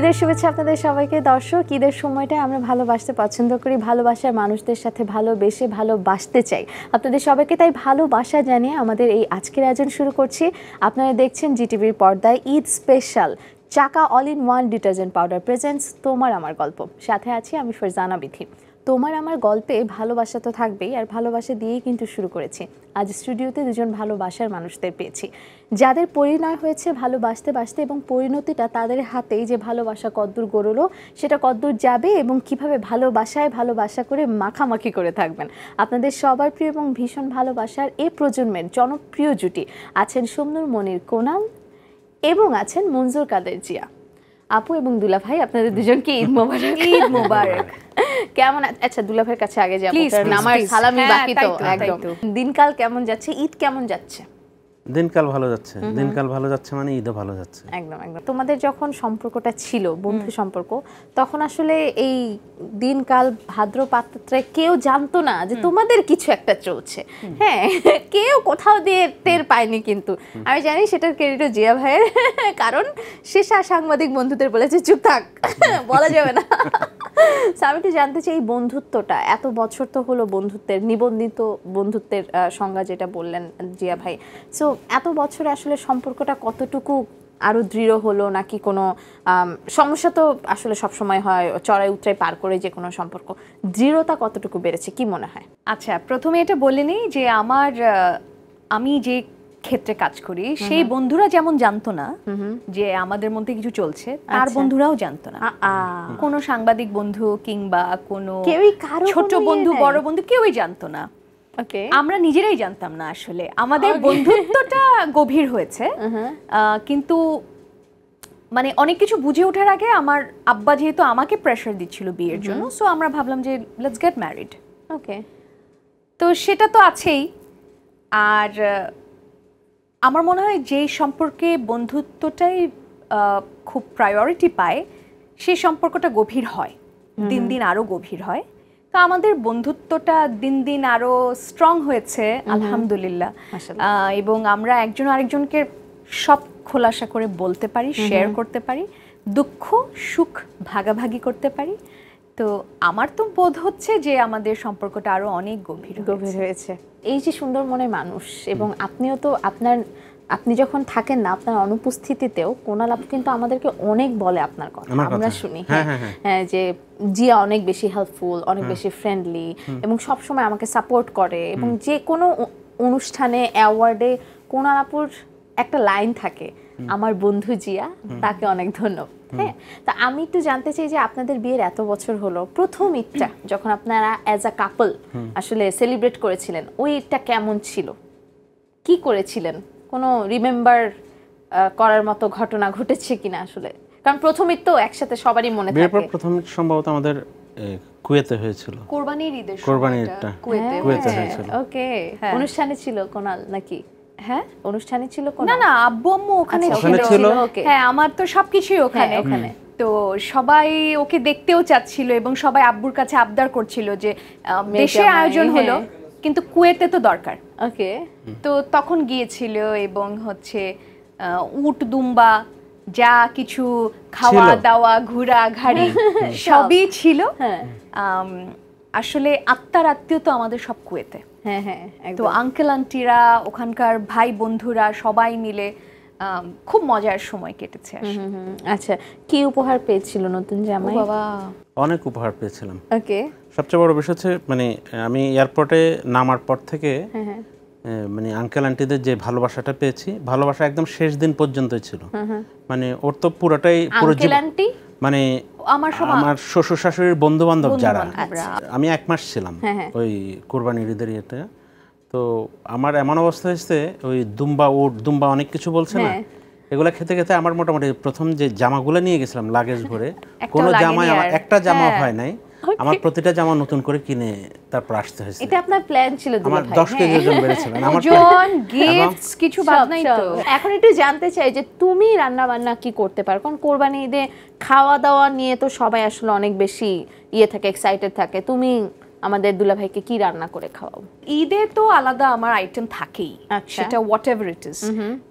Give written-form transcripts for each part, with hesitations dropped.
ঈদের শুভেচ্ছা আপনাদের সবাইকে। দর্শক, ঈদের সময়টায় আমরা ভালোবাসতে পছন্দ করি, ভালোবাসার মানুষদের সাথে ভালোবেসে ভালোবাসতে চাই আপনাদের সবাইকে। তাই ভালোবাসা জানিয়ে আমাদের এই আজকের আয়োজন শুরু করছি। আপনারা দেখছেন জিটিভির পর্দায় ঈদ স্পেশাল চাকা all in one detergent powder presents তোমার আমার গল্প। সাথে আছি আমি ফারজানা বিথি। তোমার আমার গল্পে ভালোবাসা তো থাকবেই, আর ভালোবাসা দিয়েই কিন্তু শুরু করেছি। আজ স্টুডিওতে দুজন ভালোবাসার মানুষদের পেয়েছি, যাদের পরিণয় হয়েছে ভালোবাসতে বাসতে, এবং পরিণতিটা তাদের হাতেই। যে ভালোবাসা কদ্দূর গড়লো, সেটা কদ্দূর যাবে, এবং কিভাবে ভালোবাসায় ভালোবাসা করে মাখামাখি করে থাকবেন। আপনাদের সবার প্রিয় এবং ভীষণ ভালোবাসার এ প্রজন্মের জনপ্রিয় জুটি আছেন শমনুর মনির কোনাল এবং আছেন মঞ্জুর কাদের জিয়া। আপু এবং দুলা ভাই, আপনাদের দুজনকে ঈদ মোবারক। ঈদ মোবারক। কেমন? আচ্ছা, দুলা ভাইয়ের কাছে আগে যাবো, কারণ আমার সালামি বাকি তো একদম। দিনকাল কেমন যাচ্ছে, ঈদ কেমন যাচ্ছে? দিনকাল ভালো যাচ্ছে। দিনকাল ভালো যাচ্ছে মানে ঈদও ভালো যাচ্ছে। একদম একদম। তোমাদের যখন সম্পর্কটা ছিল বন্ধু সম্পর্ক, তখন আসলে এই দিনকাল ভাদ্র পাত্রে কেউ জানতো না যে তোমাদের কিছু একটা চলছে। হ্যাঁ, কেউ কোথাও দিয়ে টের পায়নি, কিন্তু আমি জানি সেটার ক্রেডিটও জিয়া ভাইয়ের, কারণ সে সাংবাদিক বন্ধুদের বলেছে চুপ থাক, বলা যাবে না। আমি একটু জানতে চাই, এই বন্ধুত্বটা এত বছর তো হলো, বন্ধুত্বের নিবন্ধিত বন্ধুত্বের সংজ্ঞা যেটা বললেন জিয়া ভাই, সো এত বছরে আসলে সম্পর্কটা কতটুকু আরো দৃঢ় হলো, নাকি কোনো সমস্যা তো আসলে সবসময় হয়, চড়াই উতরাই পার করে যে কোনো সম্পর্ক, দৃঢ়তা কতটুকু বেড়েছে কি মনে হয়? আচ্ছা, প্রথমে এটা বলে নিই যে আমি যে ক্ষেত্রে কাজ করি সেই বন্ধুরা যেমন জানতো না যে আমাদের মধ্যে কিছু চলছে, তার বন্ধুরাও জানতো না। কোনো সাংবাদিক বন্ধু কিংবা কোনো ছোট বন্ধু বড় বন্ধু কেউই জানতো না। আমরা নিজেরাই জানতাম না আসলে আমাদের বন্ধুত্বটা গভীর হয়েছে। কিন্তু মানে অনেক কিছু বুঝে ওঠার আগে আমার আব্বা যেহেতু আমাকে প্রেশার দিচ্ছিল বিয়ের জন্য, সো আমরা ভাবলাম যে লেটস গেট ম্যারিড। ওকে, তো সেটা তো আছেই। আর আমার মনে হয় যে সম্পর্কে বন্ধুত্বটাই খুব প্রায়োরিটি পায়, সেই সম্পর্কটা গভীর হয়, দিন দিন আরো গভীর হয়। তো আমাদের বন্ধুত্বটা দিন দিন আরো স্ট্রং হয়েছে আলহামদুলিল্লাহ। এবং আমরা একজন আরেকজনকে সব খোলাসা করে বলতে পারি, শেয়ার করতে পারি, দুঃখ সুখ ভাগাভাগি করতে পারি। তো আমার তো বোধ হচ্ছে যে আমাদের সম্পর্কটা আরো অনেক গভীর হয়েছে। এই যে সুন্দর মনের মানুষ, এবং আপনিও তো আপনি যখন থাকেন না, আপনার অনুপস্থিতিতেও কোনাল আপু কিন্তু আমাদেরকে অনেক বলে আপনার কথা, আমরা শুনি। হ্যাঁ, যে জিয়া অনেক বেশি হেল্পফুল, অনেক বেশি ফ্রেন্ডলি, এবং সব সময় আমাকে সাপোর্ট করে। এবং যে কোনো অনুষ্ঠানে, অ্যাওয়ার্ডে কোনাল আপুর একটা লাইন থাকে, আমার বন্ধু জিয়া, তাকে অনেক ধন্যবাদ। হ্যাঁ, তা আমি একটু জানতে চাই যে আপনাদের বিয়ের এত বছর হলো, প্রথম ঈদটা যখন আপনারা অ্যাজ আ কাপল আসলে সেলিব্রেট করেছিলেন, ওই ঈদটা কেমন ছিল, কি করেছিলেন, কোনো রিমেম্বার করার মতো ঘটনা ঘটেছে কিনা আসলে? কারণ প্রথম ঈদ তো একসাথে সবারই মনে থাকে। প্রথম সম্ভবত আমাদের কুয়েতে হয়েছিল, কোরবানির ঈদের কোরবানিরটা কুয়েতে হয়েছিল। ওকে, অনুষ্ঠানে ছিল কোনাল নাকি? হ্যাঁ, অনুষ্ঠানে ছিল কোন? না না, আব্বু আম্মু ওখানে ছিল। হ্যাঁ, আমার তো সবকিছুই ওখানে। তো সবাই ওকে দেখতেও চাচ্ছিল, এবং সবাই আব্বুর কাছে আবদার করছিল যে দেশে আয়োজন হলো কিন্তু কুয়েতে তো দরকার। ওকে, তো তখন গিয়েছিল, এবং হচ্ছে উট দুম্বা যা কিছু খাওয়া দাওয়া ঘোরা ঘাড়ি সবই ছিল। আসলে আত্মার আত্মীয় তো আমাদের সব কুয়েতে। হ্যাঁ হ্যাঁ, তো আঙ্কেল আন্টিরা, ওখানকার ভাই বন্ধুরা সবাই মিলে খুব মজার সময় কেটেছে। আচ্ছা, কি উপহার পেয়েছিল নতুন জামাই? বাবা, অনেক উপহার পেয়েছিলাম। ওকে, সবচেয়ে বড় বিষয় হচ্ছে মানে আমি এয়ারপোর্টে নামার পর থেকে মানে আঙ্কেল আন্টিদের যে ভালোবাসাটা পেয়েছি, ভালোবাসা একদম শেষ দিন পর্যন্তই ছিল। মানে ওর তো পুরোটাই আঙ্কেল আন্টি মানে আমার শ্বশুর শাশুড়ির বন্ধু বান্ধব যারা, আমি 1 মাস ছিলাম ওই কোরবানির ঈদের ইয়েতে। তো আমার এমন অবস্থা হয়েছে, ওই দুম্বা অনেক কিছু বলছে না, এগুলা খেতে খেতে আমার মোটামুটি প্রথম যে জামাগুলো নিয়ে গেছিলাম লাগেজ ভরে, কোনো জামাই আমার একটা জামা হয় নাই, আমার প্রতিটা জামা নতুন করে কিনে তারপর আসতে হয়েছে। এটা আপনার প্ল্যান ছিল? আমার 10 কেজি ওজন বেড়েছিল। আমার গিফটস কিছু বাদ নাই তো। এখন একটু জানতে চাই যে তুমি রান্না বান্না কি করতে পারো? কারণ কোরবানি ঈদে খাওয়া দাওয়া নিয়ে তো সবাই আসলে অনেক বেশি থাকে, এক্সাইটেড থাকে। তুমি আমাদের দুলা ভাইকে কি রান্না করে খাওয়াও? ঈদে তো আলাদা আমার আইটেম থাকেই, সেটা হোয়াট এভার ইট ইজ।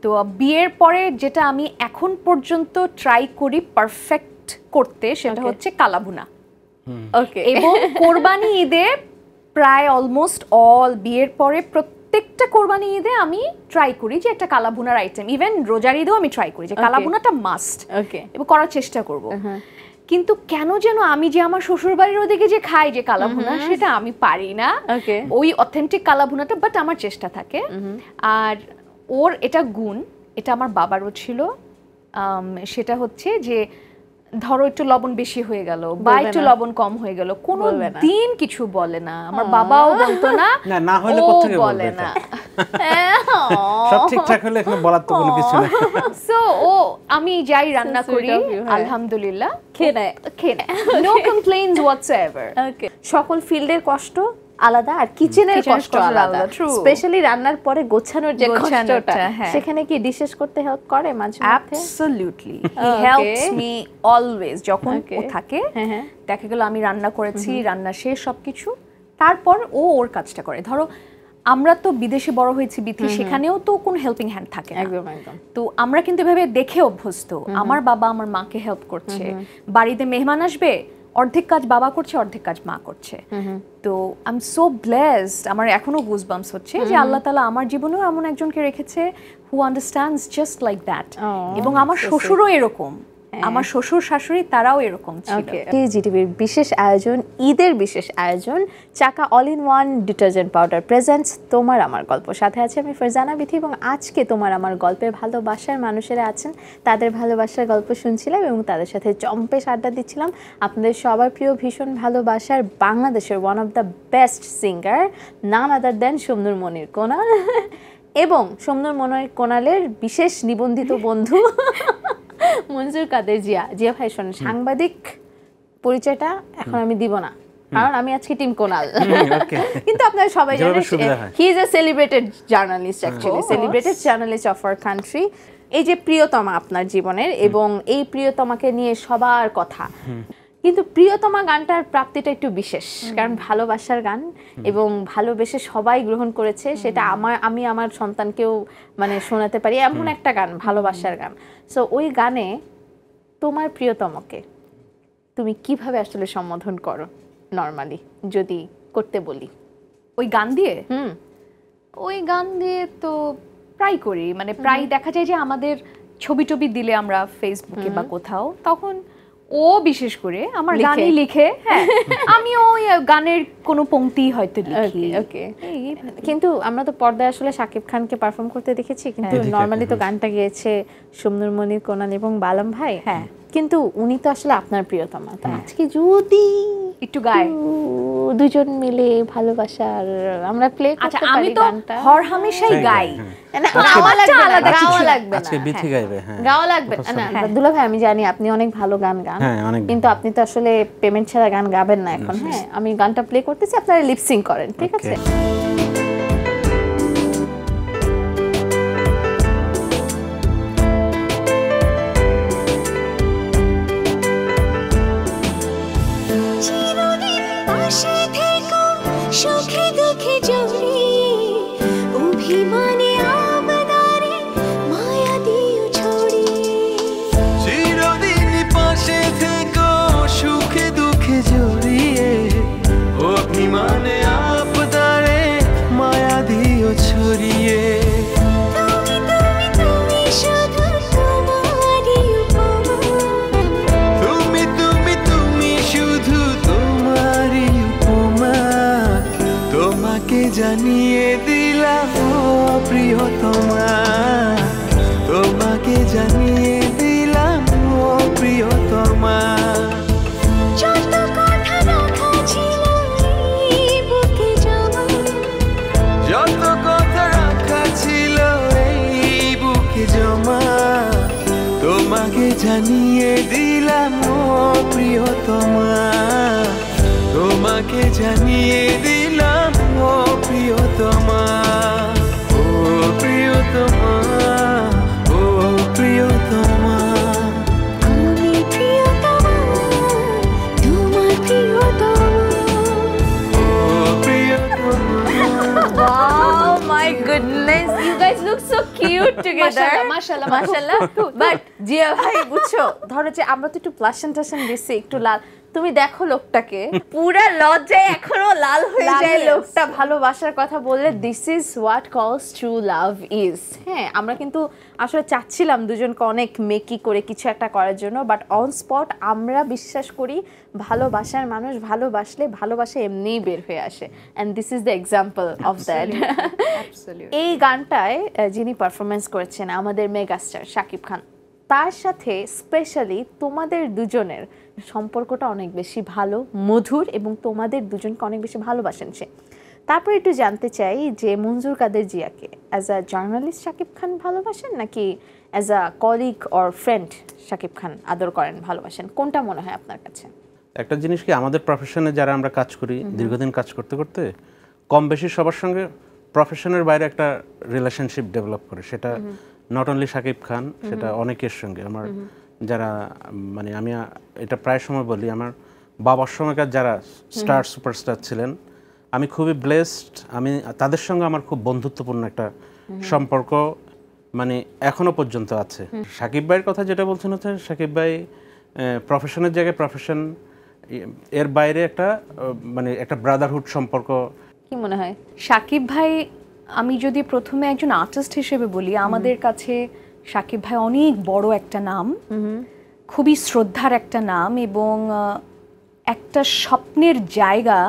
তো বিয়ের পরে যেটা আমি এখন পর্যন্ত ট্রাই করি পারফেক্ট করতে সেটা হচ্ছে কালাভুনা। ওকে। এবং কোরবানি ঈদে প্রায় অলমোস্ট অল বিয়ের পরে প্রত্যেকটা কোরবানি ঈদে আমি ট্রাই করি যে একটা কালাভুনার আইটেম, ইভেন রোজার ঈদেও আমি ট্রাই করি যে কালাভুনাটা মাস্ট, এবং করার চেষ্টা করব। কিন্তু কেন যেন আমি যে আমার শ্বশুর বাড়ির ওদিকে যে খাই যে কালাভুনা, সেটা আমি পারি না ওই অথেন্টিক কালাভুনাটা, বাট আমার চেষ্টা থাকে। আর ওর এটা গুণ, এটা আমার বাবারও ছিল, সেটা হচ্ছে যে ধরো একটু লবণ বেশি হয়ে গেল বা একটু লবণ কম হয়ে গেল, কোনো দিন কিছু বলে না। আমার বাবাও বলতো না, না হলে কোত্থেকে বলে না, সব ঠিকঠাক হলে এখানে বলার তো কোনো কিছু নেই। সো ও আমি যাই রান্না করি আলহামদুলিল্লাহ খেয়ে নেয়, নো কমপ্লেইনস হোয়াটসএভার। ওকে। সকল ফিল্ডের কষ্ট আলাদা আর কিচেনের কষ্ট আলাদা, স্পেশালি রান্নার পরে গোছানোর যে কষ্টটা, সেখানে কি ডিশেস করতে হেল্প করে মাঝে মধ্যে? Absolutely, he helps me always. যখন ও থাকে দেখা গেল আমি রান্না করেছি, রান্না শেষ সবকিছু, তারপর ও ওর কাজটা করে। ধরো আমরা তো বিদেশে বড় হয়েছি বিথি, সেখানেও তো কোনো হেল্পিং হ্যান্ড থাকে না, একদম একদম। তো আমরা কিন্তু এভাবে দেখে অভ্যস্ত। আমার বাবা আমার মাকে হেল্প করছে, বাড়িতে মেহমান আসবে অর্ধেক কাজ বাবা করছে, অর্ধেক কাজ মা করছে। তো আই এম সো ব্লেসড, আমার এখনো গুজবাম্পস হচ্ছে যে আল্লাহ তাআলা আমার জীবনেও এমন একজনকে রেখেছে হু আন্ডারস্ট্যান্ডস জাস্ট লাইক দ্যাট। এবং আমার শ্বশুরও এরকম, আমার শ্বশুর শাশুড়ি তারাও এরকম ছিল। জিটিভির বিশেষ আয়োজন, ঈদের বিশেষ আয়োজন, চাকা all in one detergent powder presents তোমার আমার গল্প। সাথে আছে আমি ফারজানা বিথি, এবং আজকে তোমার আমার গল্পে ভালোবাসার মানুষেরা আছেন, তাদের ভালোবাসার গল্প শুনছিলাম এবং তাদের সাথে জম্পেশ আড্ডা দিচ্ছিলাম। আপনাদের সবার প্রিয় ভীষণ ভালোবাসার বাংলাদেশের one of the best singer, নাম আদার দেন শমনুর মনির কোনাল, এবং শমনুর মনির কোনালের বিশেষ নিবন্ধিত বন্ধু মনজুর কাদের জিয়া। জিয়া ভাই শোনেন, সাংবাদিক পরিচয়টা এখন আমি দিব না, কারণ আমি আজকে টিম কোনাল, কিন্তু আপনারা সবাই জানেন he is a celebrated journalist, actually celebrated journalist of our country. এই যে প্রিয়তমা আপনার জীবনের, এবং এই প্রিয়তমাকে নিয়ে সবার কথা, কিন্তু প্রিয়তমা গানটার প্রাপ্তিটা একটু বিশেষ, কারণ ভালোবাসার গান এবং ভালোবেসে সবাই গ্রহণ করেছে। সেটা আমি আমার সন্তানকেও মানে শোনাতে পারি এমন একটা গান, ভালোবাসার গান। সো ওই গানে তোমার প্রিয়তমকে তুমি কিভাবে আসলে সম্বোধন করো নর্মালি, যদি করতে বলি? ওই গান দিয়ে? ওই গান দিয়ে তো প্রায় করি, মানে প্রায় দেখা যায় যে আমাদের ছবি টবি দিলে আমরা ফেসবুকে বা কোথাও, তখন ও বিশেষ করে আমার গানই লিখে, হ্যাঁ আমি ওই গানের কোনো পংক্তি হয়তো লিখি। ওকে। কিন্তু আমরা তো পর্দায় আসলে শাকিব খানকে পারফর্ম করতে দেখেছি, কিন্তু নর্মালি তো গানটা গেয়েছে শমনুর মনির কোনাল এবং বালাম ভাই। হ্যাঁ, কিন্তু উনি তো আসলে আপনার প্রিয়তমা, তো আজকে যদি একটু গায় দুজন মিলে ভালোবাসার আমরা প্লে করতে পারি। আমি তো হর হামেশাই গাই, গাওয়া লাগবে আজকে বিথি গাইবে। হ্যাঁ, গাওয়া লাগবে না দুলা ভাই, আমি জানি আপনি অনেক ভালো গান গান, কিন্তু আপনি তো আসলে পেমেন্ট ছাড়া গান গাবেন না এখন। হ্যাঁ, আমি গানটা প্লে করতেছি, আপনারা লিপসিং করেন, ঠিক আছে? সুখে দুঃখে জড়িয়ে অভিমানে আবদারে মায়া দিও ছড়িয়ে, চিরদিন পাশে থেকো সুখে দুঃখে জড়িয়ে অভিমানে আবদারে মায়া দিও ছড়িয়ে, তুমি শুধু তোমারই উপমা, তুমি শুধু তোমারই উপমা, তোমাকে জানিয়ে দিলাম ও প্রিয়তমা, তোমাকে জানিয়ে দিলাম ও প্রিয়তমা, যত কথা রাখা ছিল এই বুকে জমা, যত কথা রাখা ছিল এই বুকে জমা, তোমাকে জানিয়ে দিলাম ও প্রিয়তমা, তোমাকে জানিয়ে দিলাম ও প্রিয়তমা, ও প্রিয়তমা, ও প্রিয়তমা, আমি প্রিয়তমা, তোমার প্রিয়তমা, ও প্রিয়তমা। Wow, my goodness, you guys look so cute together. মাশাআল্লাহ মাশাআল্লাহ বাট জিয়া ভাই বুঝছো ধরো যে আমরা তো একটু প্লাশন টাশন দিছি একটু লাল তুমি দেখো লোকটাকে পুরা লজ্জায় এখনো লাল হয়ে যায় লোকটা ভালোবাসার কথা বললে দিস ইজ হোয়াট কলস ট্রু লাভ ইজ হ্যাঁ আমরা কিন্তু আসলে চাচ্ছিলাম দুজনকে অনেক মেকি করে কিছু একটা করার জন্য বাট অন স্পট আমরা বিশ্বাস করি ভালোবাসার মানুষ ভালোবাসলে ভালোবাসা এমনিই বের হয়ে আসে and this is the example of that এই গানটায় যিনি পারফরমেন্স করেছেন আমাদের মেগাস্টার শাকিব খান তার সাথে স্পেশালি তোমাদের দুজনের সম্পর্কটা অনেক বেশি ভালো মধুর এবং তোমাদের দুজনকে অনেক বেশি ভালোবাসেন সে তারপর একটু জানতে চাই যে মঞ্জুর কাদের জিয়াকে as a journalist Shakib Khan ভালোবাসেন নাকি as a colleague or friend Shakib Khan আদর করেন ভালোবাসেন কোনটা মনে হয় আপনার কাছে একটা জিনিস কি আমাদের প্রফেশনে যারা আমরা কাজ করি দীর্ঘদিন কাজ করতে করতে কম বেশি সবার সঙ্গে প্রফেশনের বাইরে একটা রিলেশনশিপ ডেভেলপ করে সেটা নট অনলি শাকিব খান সেটা অনেকের সঙ্গে আমার যারা মানে আমি এটা প্রায় সময় বলি আমার বাবার সময়কার যারা স্টার সুপারস্টার ছিলেন আমি খুবই ব্লেসড আমি তাদের সঙ্গে আমার খুব বন্ধুত্বপূর্ণ একটা সম্পর্ক মানে এখনো পর্যন্ত আছে শাকিব ভাইয়ের কথা যেটা বলছেন হচ্ছে শাকিব ভাই প্রফেশনের জায়গায় প্রফেশন এর বাইরে একটা মানে একটা ব্রাদারহুড সম্পর্ক কি মনে হয় শাকিব ভাই আমি যদি প্রথমে একজন আর্টিস্ট হিসেবে বলি আমাদের কাছে শাকিব ভাই অনেক বড় একটা নাম খুবই শ্রদ্ধার একটা নাম এবং একটা স্বপ্নের জায়গা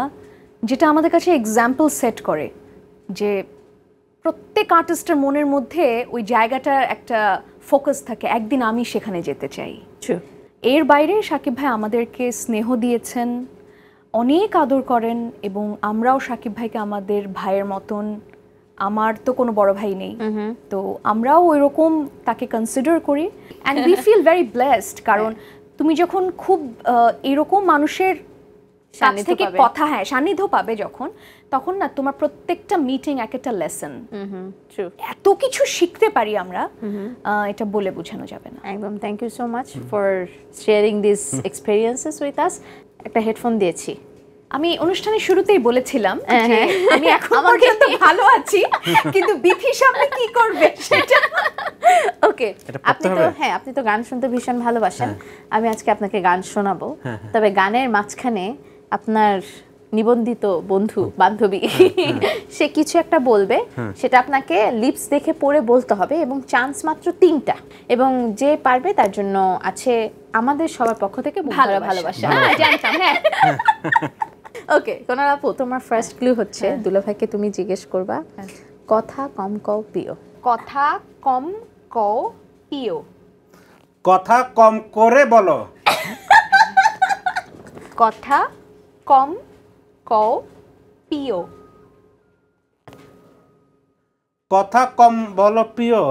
যেটা আমাদের কাছে এক্সাম্পল সেট করে যে প্রত্যেক আর্টিস্টের মনের মধ্যে ওই জায়গাটার একটা ফোকাস থাকে একদিন আমি সেখানে যেতে চাই এর বাইরে শাকিব ভাই আমাদেরকে স্নেহ দিয়েছেন অনেক আদর করেন এবং আমরাও শাকিব ভাইকে আমাদের ভাইয়ের মতন আমার তো কোনো বড় ভাই নেই তো আমরাও ওইরকম তাকে কনসিডার করি and we feel very blessed কারণ তুমি যখন খুব এরকম মানুষের কাছ থেকে কথা সান্নিধ্য পাবে যখন তখন না তোমার প্রত্যেকটা মিটিং এক একটা লেসন এত কিছু শিখতে পারি আমরা এটা বলে বোঝানো যাবে না একদম thank you so much for sharing this experiences with us একটা হেডফোন দিয়েছি আমি অনুষ্ঠানের শুরুতেই বলেছিলাম যে আমি এখন পর্যন্ত ভালো আছি কিন্তু বিথির সামনে কি করবে সেটা ওকে আপনি তো গান শুনতে ভীষণ ভালোবাসেন আমি আজকে আপনাকে গান শোনাবো তবে গানের মাঝখানে আপনার নিবন্ধিত বন্ধু বান্ধবী সে কিছু একটা বলবে সেটা আপনাকে লিপস দেখে পড়ে বলতে হবে এবং চান্স মাত্র 3টা এবং যে পারবে তার জন্য আছে আমাদের সবার পক্ষ থেকে ভালোবাসা জানতাম হ্যাঁ ওকে কোনার আপু তোমার ফার্স্ট ক্লু হচ্ছে দুলাভাইকে তুমি জিজ্ঞেস করবা কথা কম কও পিও কথা কম কও পিও কথা কম করে বলো কথা কম কও পিও কথা কম বলো পিও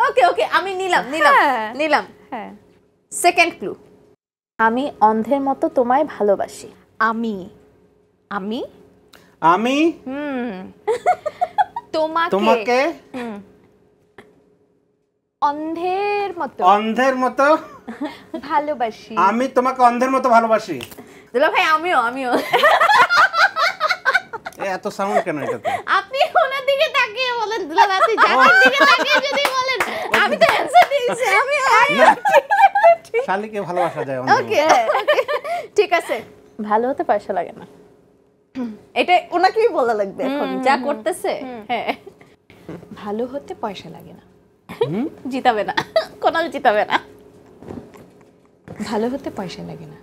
ওকে ওকে আমি নিলাম হ্যাঁ সেকেন্ড ক্লু আমি অন্ধের মতো তোমায় ভালোবাসি আমি আমি আমি তোমাকে অন্ধের মতো ভালোবাসি আমি তোমাকে অন্ধের মতো ভালোবাসি দুলাভাই আমিও এত সাউন্ড কেন এটাতে আপনি ওনার দিকে তাকিয়ে বলেন দুলাভাই আপনি জানের দিকে তাকিয়ে যদি বলেন আমি তো অ্যানসার দিয়েছি আমি শালিকে ভালোবাসা যায় ওকে ঠিক আছে ভালো হতে পয়সা লাগে না এটা ওনাকেই বলা লাগবে এখন যা করতেছে হ্যাঁ ভালো হতে পয়সা লাগে না জিতাবে না কোনাল জিতাবে না ভালো হতে পয়সা লাগে না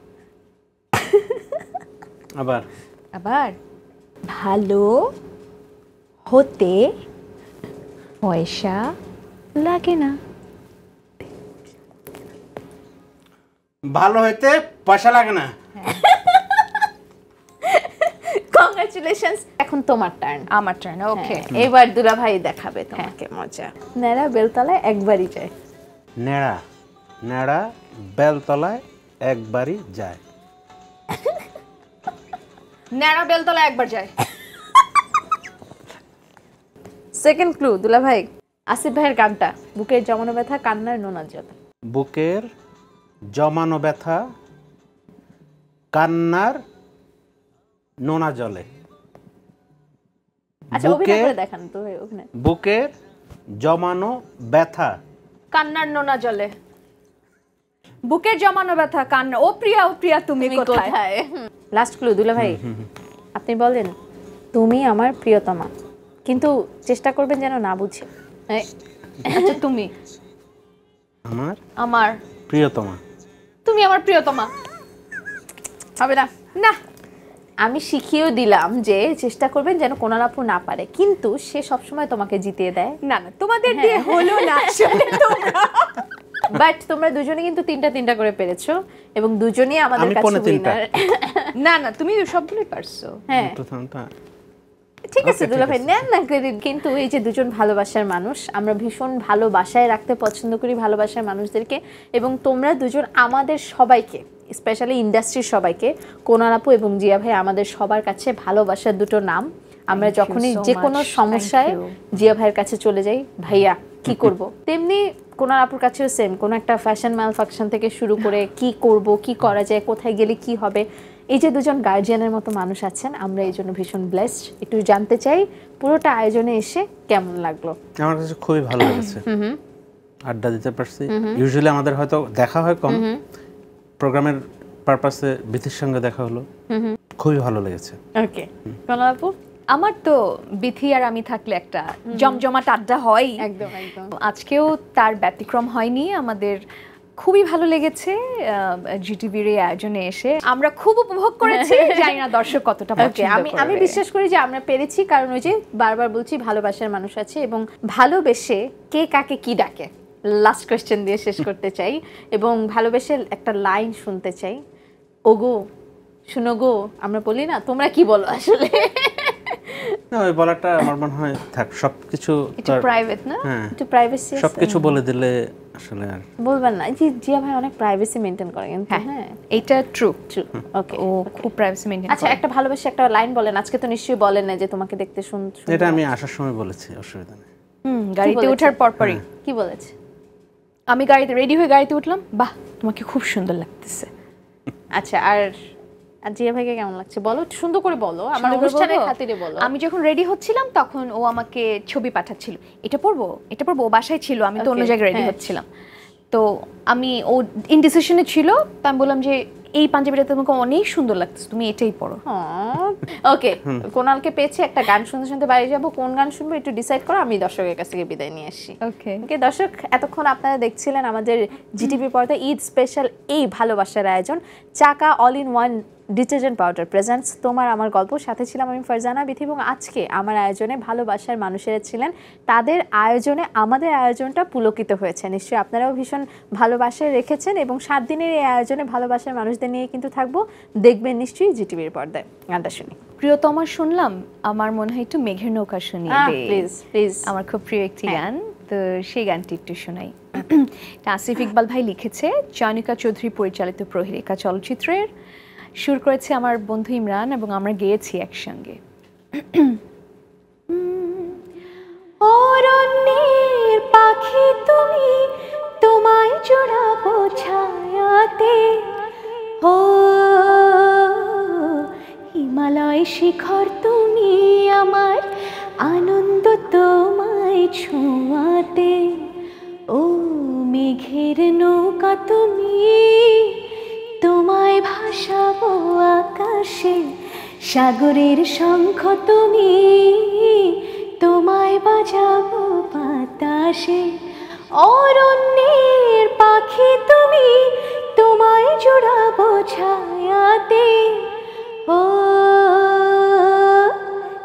আবার ভালো হতে পয়সা লাগে না ভালো হইতে পয়সা লাগে না কংগ্রাচুলেশনস এখন তোমার টার্ন আমার টার্ন ওকে এবার দুলাভাই দেখাবে তোমাকে মজা নেড়া বেলতলায় একবারই যায় নেড়া বেলতলায় একবারই যায় নেড়া বেলতলায় একবার যায় সেকেন্ড ক্লু দুলাভাই আসিফ ভাইয়ের গানটা বুকের জমানো ব্যথা কান্নার নোনা জল বুকের জমানো ব্যথা কান্নার নোনা জলে আচ্ছা অভিনয় করে দেখান তো ওখানে বুকের জমানো ব্যথা। কান্নার নোনা জলে। বুকের জমানো ব্যথা কান্না। ও প্রিয়া তুমি কোথায়? লাস্ট ক্লু দুলা ভাই, আপনি বলেন তুমি আমার প্রিয়তমা, কিন্তু চেষ্টা করবেন যেন না বুঝে। আচ্ছা তুমি আমার প্রিয়তমা। তুমি আমার প্রিয়তমা হবে না। না, আমি শিখিয়েও দিলাম যে চেষ্টা করবেন যেন কোনাল আপু না পারে, কিন্তু সে সবসময় তোমাকে জিতিয়ে দেয়। না তোমাদের দিয়ে হলো না আসলে। বাট তোমরা দুজনে কিন্তু তিনটা করে পেরেছো এবং দুজনেই আমাদের কাছে উইনার। না তুমি সবগুলোই পারছো। হ্যাঁ প্রথমটা ঠিক আছে দুলা ভাই, নেন না ক্রেডিট। কিন্তু এই যে দুজন ভালোবাসার মানুষ, আমরা ভীষণ ভালোবাসায় রাখতে পছন্দ করি ভালোবাসার মানুষদেরকে, এবং তোমরা দুজন আমাদের সবাইকে, স্পেশালি ইন্ডাস্ট্রির সবাইকে, কোনাল আপু এবং জিয়া ভাই আমাদের সবার কাছে ভালোবাসার দুটো নাম। আমরা যখনই যে কোনো সমস্যায় জিয়া ভাইয়ের কাছে চলে যাই, ভাইয়া কি করব, তেমনি কোনাল আপুর কাছেও সেম, কোনো একটা ফ্যাশন ম্যালফাংশন থেকে শুরু করে কি করব, কি করা যায়, কোথায় গেলে কি হবে, এই যে দুজন গার্জিয়ানের মতো মানুষ আছেন, আমরা এই জন্য ভীষণ ব্লেসড। একটু জানতে চাই পুরোটা আয়োজনে এসে কেমন লাগলো? আমার কাছে খুবই ভালো লেগেছে, আড্ডা দিতে পারছি। ইউজুয়ালি আমাদের হয়তো দেখা হয় কম, প্রোগ্রামের পারপাসে বিথির সঙ্গে দেখা হলো, খুবই ভালো লেগেছে। ওকে কোনাল আপু? আমার তো বিথি আর আমি থাকলে একটা জমজমাট আড্ডা হয়। একদম একদম। আজকেও তার ব্যতিক্রম হয়নি। আমাদের খুবই ভালো লেগেছে জিটিভির এই আয়োজনে এসে, আমরা খুব উপভোগ করেছি। জানি না দর্শক কতটা পছন্দ করবে। আমি বিশ্বাস করি যে আমরা পেরেছি, কারণ ওই যে বারবার বলছি ভালোবাসার মানুষ আছে, এবং ভালোবেসে কে কাকে কি ডাকে লাস্ট কোয়েশ্চেন দিয়ে শেষ করতে চাই, এবং ভালোবেসে একটা লাইন শুনতে চাই। ওগো শুনো গো, আমরা বলি না, তোমরা কি বলো আসলে? না, ওই বলাটা আমার মনে হয় থাক, সবকিছু একটু প্রাইভেট না, একটু প্রাইভেসি, সবকিছু বলে দিলে আসলে আর বলবেন না। জি জিয়া ভাই অনেক প্রাইভেসি মেইনটেইন করে, কিন্তু হ্যাঁ এটা ট্রু। ওকে, ও খুব প্রাইভেসি মেইনটেইন। আচ্ছা একটা ভালোবেসে একটা লাইন বলেন। আজকে তো নিশ্চয়ই বলেন না যে তোমাকে দেখতে এটা আমি আসার সময় বলেছি, অসুবিধা নেই। গাড়িতে ওঠার পরপরই কি বলেছে? আমি গাড়িতে রেডি হয়ে গাড়িতে উঠলাম, বাহ তোমাকে খুব সুন্দর লাগতেছে। আচ্ছা, আর জিয়া ভাইকে কেমন লাগছে বলো, সুন্দর করে বলো, আমার অনুষ্ঠানের খাতিরে বলো। আমি যখন রেডি হচ্ছিলাম তখন ও আমাকে ছবি পাঠাচ্ছিল, এটা পরবো এটা পরবো। ও বাসায় ছিল, আমি তো অন্য জায়গায় রেডি হচ্ছিলাম, তো আমি ও ইনডিসিশনে ছিল, তো আমি বললাম যে এই পাঞ্জাবিটা তোমাকে অনেক সুন্দর লাগতেছে, তুমি এটাই পরো। ওকে, কোনালকে পেয়েছি, একটা গান শুনতে শুনতে বাড়ি যাবো। কোন গান শুনবো একটু ডিসাইড করো, আমি দর্শকের কাছ থেকে বিদায় নিয়ে আসি। ওকে ওকে দর্শক, এতক্ষণ আপনারা দেখছিলেন আমাদের জিটিভি পর্দায় ঈদ স্পেশাল এই ভালোবাসার আয়োজন, চাকা all in one detergent powder presents তোমার আমার গল্প। সাথে ছিলাম আমি ফারজানা বিথি, এবং আজকে আমার আয়োজনে ভালোবাসার মানুষেরা ছিলেন। তাদের আয়োজনে আমাদের আয়োজনটা পুলকিত হয়েছে। নিশ্চয়ই আপনারাও ভীষণ ভালোবাসায় রেখেছেন, এবং 7 দিনের এই আয়োজনে ভালোবাসার মানুষদের নিয়ে কিন্তু থাকবো, দেখবেন নিশ্চয়ই জিটিভির পর্দায়। গানটা শুনি। প্রিয়তমা শুনলাম, আমার মনে হয় একটু মেঘের নৌকা শুনিয়ে দে। প্লিজ প্লিজ, আমার খুব প্রিয় একটি গান, তো সেই গানটি একটু শোনাই। আসিফ ইকবাল ভাই লিখেছে, চয়নিকা চৌধুরী পরিচালিত প্রহেলিকা চলচ্চিত্রের, সুর করেছে আমার বন্ধু ইমরান, এবং আমরা গেয়েছি একসঙ্গে। অরণ্যের পাখি তুমি, তোমায় জোড়াবো ছায়াতে, ও হিমালয় শিখর তুমি, আমার আনন্দ তোমায় ছোঁয়াতে, ও মেঘের নৌকা তুমি, তোমায় ভাসাবো আকাশে, সাগরের শঙ্খ তুমি, তোমায় বাজাবো বাতাসে। অরণ্যের পাখি তুমি, তোমায় জোড়াবো ছায়াতে, ও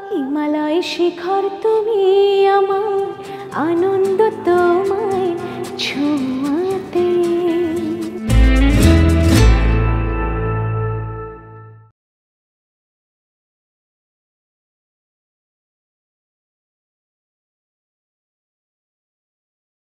হিমালয় শিখর তুমি, আমার